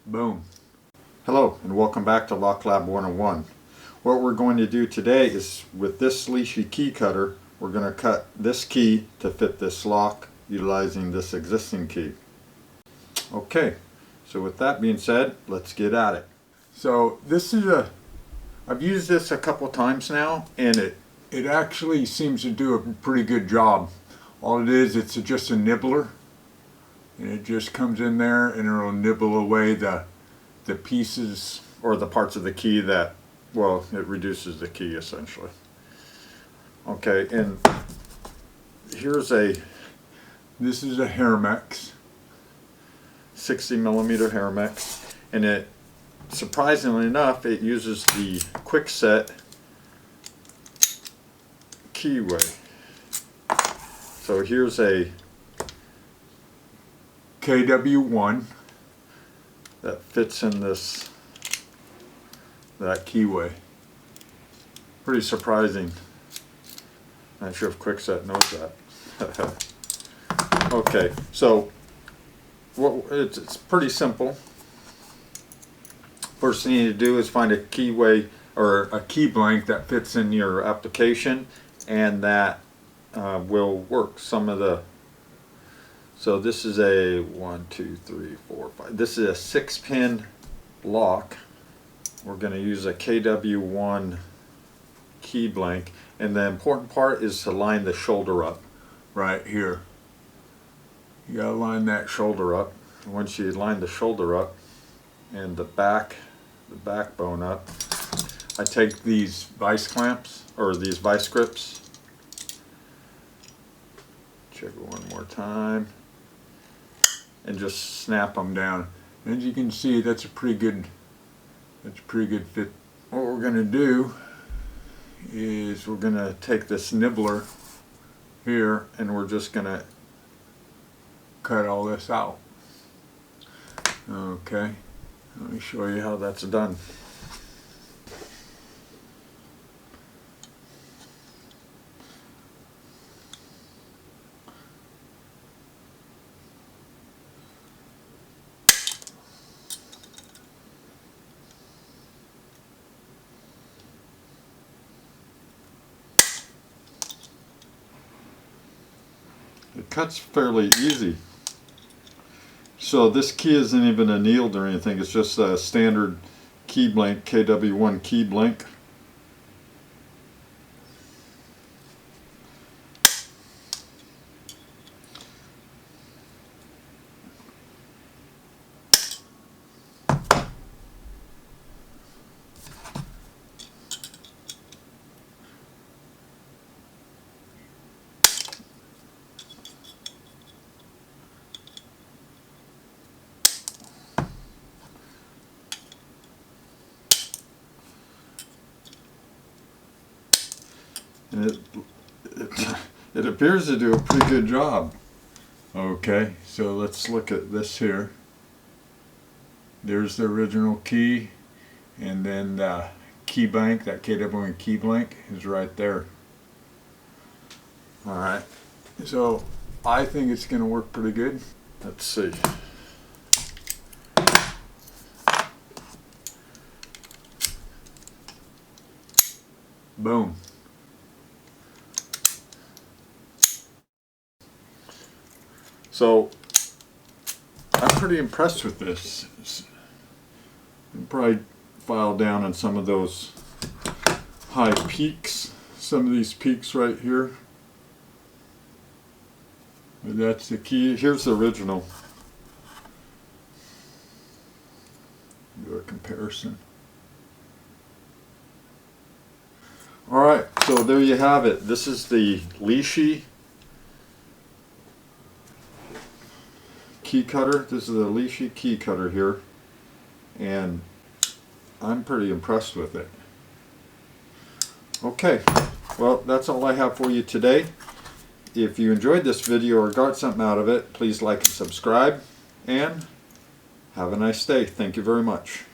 Boom. Hello and welcome back to Lock Lab 101. What we're going to do today is with this Lishi key cutter, we're going to cut this key to fit this lock utilizing this existing key. Okay, so with that being said, let's get at it. So this is I've used this a couple times now and it actually seems to do a pretty good job. All it is, it's just a nibbler. And it just comes in there and it'll nibble away the pieces or the parts of the key that, well, it reduces the key essentially. Okay, and this is a Haramex, 60 millimeter Haramex, and it, surprisingly enough, it uses the quick set keyway. So here's a KW1 that fits in that keyway. Pretty surprising. Not sure if Quickset knows that. Okay, so it's pretty simple. First thing you need to do is find a keyway or a key blank that fits in your application, and that will work. So this is a 1, 2, 3, 4, 5. This is a 6-pin lock. We're going to use a KW1 key blank, and the important part is to line the shoulder up right here. You got to line that shoulder up. Once you line the shoulder up and the backbone up, I take these vice clamps or these vice grips. Check it one more time. And just snap them down. As you can see, that's a pretty good fit. What we're going to do is we're going to take this nibbler here and we're just going to cut all this out. Okay, let me show you how that's done. It cuts fairly easy. So this key isn't even annealed or anything, it's just a standard key blank, KW1 key blank. And it appears to do a pretty good job. Okay, so let's look at this here. There's the original key, and then the key blank, that KW1 key blank is right there. Alright, so I think it's going to work pretty good. Let's see. Boom. So I'm pretty impressed with this. I'll probably file down on some of those high peaks, some of these peaks right here. But that's the key. Here's the original. Do a comparison. Alright, so there you have it. This is the Lishi key cutter. This is a Lishi key cutter here, and I'm pretty impressed with it. Okay, well, that's all I have for you today. If you enjoyed this video or got something out of it, please like and subscribe, and have a nice day. Thank you very much.